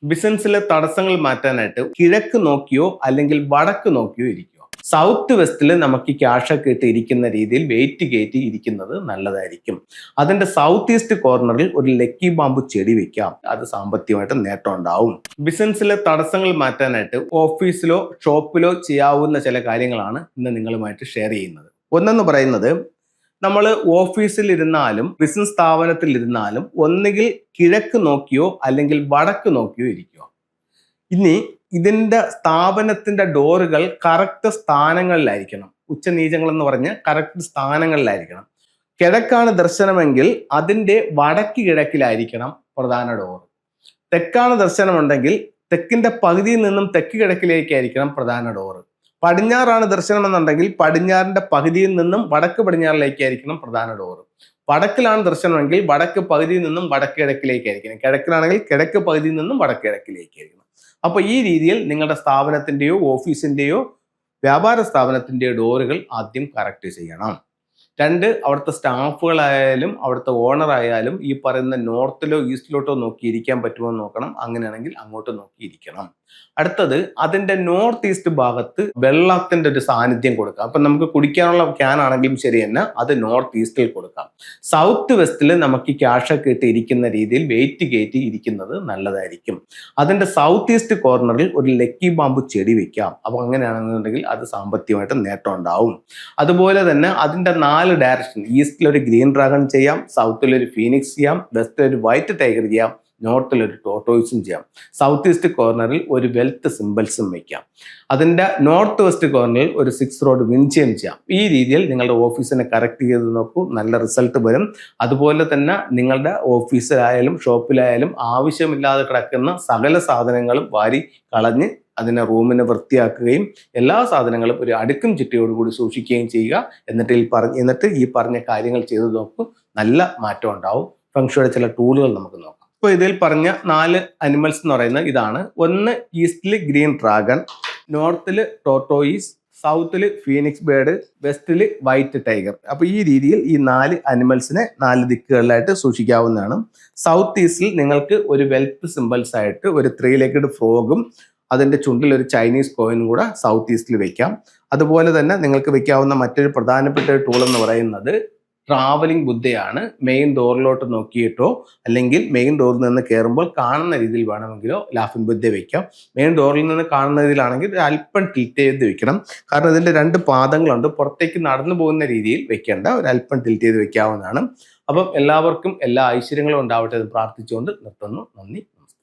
ബിസിനസ്സിലെ തടസ്സങ്ങൾ മാറ്റാനായിട്ട് കിഴക്ക് നോക്കിയോ അല്ലെങ്കിൽ വടക്ക് നോക്കിയോ ഇരിക്കുക. സൗത്ത് വെസ്റ്റിൽ നമുക്ക് ക്യാഷ് ഒക്കെ ഇട്ട് ഇരിക്കുന്ന രീതിയിൽ വെയിറ്റ് കയറ്റി ഇരിക്കുന്നത് നല്ലതായിരിക്കും. അതിന്റെ സൗത്ത് ഈസ്റ്റ് കോർണറിൽ ഒരു ലക്കി ബാമ്പു ചെടി വെക്കാം. അത് സാമ്പത്തികമായിട്ട് നേട്ടം ഉണ്ടാവും. ബിസിനസ്സിലെ തടസ്സങ്ങൾ മാറ്റാനായിട്ട് ഓഫീസിലോ ഷോപ്പിലോ ചെയ്യാവുന്ന ചില കാര്യങ്ങളാണ് ഇന്ന് നിങ്ങളുമായിട്ട് ഷെയർ ചെയ്യുന്നത്. ഒന്നെന്ന് പറയുന്നത്, നമ്മൾ ഓഫീസിൽ ഇരുന്നാലും ബിസിനസ് സ്ഥാപനത്തിൽ ഇരുന്നാലും ഒന്നുകിൽ കിഴക്ക് നോക്കിയോ അല്ലെങ്കിൽ വടക്ക് നോക്കിയോ ഇരിക്കുക. ഇനി ഇതിന്റെ സ്ഥാപനത്തിന്റെ ഡോറുകൾ കറക്റ്റ് സ്ഥാനങ്ങളിലായിരിക്കണം. ഉച്ചനീചങ്ങൾ എന്ന് പറഞ്ഞ് കറക്റ്റ് സ്ഥാനങ്ങളിലായിരിക്കണം. കിഴക്കാണ് ദർശനമെങ്കിൽ അതിന്റെ വടക്ക് കിഴക്കിലായിരിക്കണം പ്രധാന ഡോർ. തെക്കാണ് ദർശനമുണ്ടെങ്കിൽ തെക്കിന്റെ പകുതിയിൽ നിന്നും തെക്ക് കിഴക്കിലേക്കായിരിക്കണം പ്രധാന ഡോറ്. പടിഞ്ഞാറാണ് ദർശനം എന്നുണ്ടെങ്കിൽ പടിഞ്ഞാറിന്റെ പകുതിയിൽ നിന്നും വടക്ക് പടിഞ്ഞാറിലേക്കായിരിക്കണം പ്രധാന ഡോറ്. വടക്കിലാണ് ദർശനമെങ്കിൽ വടക്ക് പകുതിയിൽ നിന്നും വടക്ക് കിഴക്കിലേക്കായിരിക്കണം. കിഴക്കിലാണെങ്കിൽ കിഴക്ക് പകുതിയിൽ നിന്നും വടക്ക് കിഴക്കിലേക്കായിരിക്കണം. അപ്പൊ ഈ രീതിയിൽ നിങ്ങളുടെ സ്ഥാപനത്തിന്റെയോ ഓഫീസിന്റെയോ വ്യാപാര സ്ഥാപനത്തിന്റെയോ ഡോറുകൾ ആദ്യം കറക്റ്റ് ചെയ്യണം. രണ്ട്, അവിടുത്തെ സ്റ്റാഫുകളായാലും അവിടുത്തെ ഓണർ ആയാലും ഈ പറയുന്ന നോർത്തിലോ ഈസ്റ്റിലോട്ടോ നോക്കി ഇരിക്കാൻ പറ്റുമോ എന്ന് നോക്കണം. അങ്ങനെയാണെങ്കിൽ അങ്ങോട്ട് നോക്കി ഇരിക്കണം. അടുത്തത്, അതിന്റെ നോർത്ത് ഈസ്റ്റ് ഭാഗത്ത് വെള്ളത്തിന്റെ ഒരു സാന്നിധ്യം കൊടുക്കാം. അപ്പൊ നമുക്ക് കുടിക്കാനുള്ള ക്യാൻ ആണെങ്കിലും ശരി തന്നെ അത് നോർത്ത് ഈസ്റ്റിൽ കൊടുക്കാം. സൗത്ത് വെസ്റ്റിൽ നമുക്ക് ക്യാഷ് ഒക്കെ ഇട്ട് ഇരിക്കുന്ന രീതിയിൽ വെയിറ്റ് കയറ്റി ഇരിക്കുന്നത് നല്ലതായിരിക്കും. അതിന്റെ സൗത്ത് ഈസ്റ്റ് കോർണറിൽ ഒരു ലക്കി ബാമ്പു ചെടി വെക്കാം. അപ്പൊ അങ്ങനെയാണെന്നുണ്ടെങ്കിൽ അത് സാമ്പത്തികമായിട്ട് നേട്ടം ഉണ്ടാവും. അതുപോലെ തന്നെ അതിന്റെ 4 ഡയറക്ഷൻ, ഈസ്റ്റിൽ ഒരു ഗ്രീൻ ഡ്രാഗൺ ചെയ്യാം, സൗത്തിൽ ഒരു ഫീനിക്സ് ചെയ്യാം, വെസ്റ്റിൽ ഒരു വൈറ്റ് ടൈഗർ ചെയ്യാം, നോർത്തിൽ ഒരു ടോർട്ടോയ്സും ചെയ്യാം. സൗത്ത് ഈസ്റ്റ് കോർണറിൽ ഒരു വെൽത്ത് സിംബൽസും വയ്ക്കാം. അതിന്റെ നോർത്ത് വെസ്റ്റ് കോർണറിൽ ഒരു 6 റോഡ് വിൻചെയിം ചെയ്യാം. ഈ രീതിയിൽ നിങ്ങളുടെ ഓഫീസിനെ കറക്റ്റ് ചെയ്ത് നോക്കൂ, നല്ല റിസൾട്ട് വരും. അതുപോലെ തന്നെ നിങ്ങളുടെ ഓഫീസിലായാലും ഷോപ്പിലായാലും ആവശ്യമില്ലാതെ കിടക്കുന്ന സകല സാധനങ്ങളും വാരി കളഞ്ഞ് അതിനെ റൂമിനെ വൃത്തിയാക്കുകയും എല്ലാ സാധനങ്ങളും ഒരു അടുക്കും ചിട്ടയോടുകൂടി സൂക്ഷിക്കുകയും ചെയ്യുക. എന്നിട്ട് ഈ പറഞ്ഞ കാര്യങ്ങൾ ചെയ്തു നോക്കൂ, നല്ല മാറ്റം ഉണ്ടാവും. ഫെങ്ഷുയുടെ ചില ടൂളുകൾ നമുക്ക് നോക്കാം. ഇപ്പോൾ ഇതിൽ പറഞ്ഞ 4 അനിമൽസ് എന്ന് പറയുന്നത് ഇതാണ്. ഒന്ന്, ഈസ്റ്റിൽ ഗ്രീൻ ഡ്രാഗൺ, നോർത്തിൽ ടോർട്ടോയിസ്, സൗത്തിൽ ഫീനിക്സ് ബേർഡ്, വെസ്റ്റിൽ വൈറ്റ് ടൈഗർ. അപ്പൊ ഈ രീതിയിൽ ഈ 4 അനിമൽസിനെ 4 ദിക്കുകളിലായിട്ട് സൂക്ഷിക്കാവുന്നതാണ്. സൗത്ത് ഈസ്റ്റിൽ നിങ്ങൾക്ക് ഒരു വെൽത്ത് സിംബൽസ് ആയിട്ട് ഒരു 3 legged ഫ്രോഗും അതിന്റെ ചുണ്ടിൽ ഒരു ചൈനീസ് കോയിനും കൂടെ സൗത്ത് ഈസ്റ്റിൽ വെക്കാം. അതുപോലെ തന്നെ നിങ്ങൾക്ക് വെക്കാവുന്ന മറ്റൊരു പ്രധാനപ്പെട്ട ഒരു ടൂൾ എന്ന് പറയുന്നത് ട്രാവലിംഗ് ബുദ്ധയാണ്. മെയിൻ ഡോറിലോട്ട് നോക്കിയിട്ടോ അല്ലെങ്കിൽ മെയിൻ ഡോറിൽ നിന്ന് കയറുമ്പോൾ കാണുന്ന രീതിയിൽ വേണമെങ്കിലോ ലാഫിംഗ് ബുദ്ധ വെക്കാം. മെയിൻ ഡോറിൽ നിന്ന് കാണുന്ന രീതിയിലാണെങ്കിൽ അല്പം ടിൽറ്റ് ചെയ്ത് വെക്കണം. കാരണം ഇതിന്റെ 2 പാദങ്ങളുണ്ട്. പുറത്തേക്ക് നടന്നു പോകുന്ന രീതിയിൽ വെക്കേണ്ട, ഒരു അല്പം ടിൽറ്റ് ചെയ്ത് വെക്കാവുന്നതാണ്. അപ്പം എല്ലാവർക്കും എല്ലാ ഐശ്വര്യങ്ങളും ഉണ്ടാവട്ടെ എന്ന് പ്രാർത്ഥിച്ചുകൊണ്ട് നിർത്തുന്നു. നന്ദി.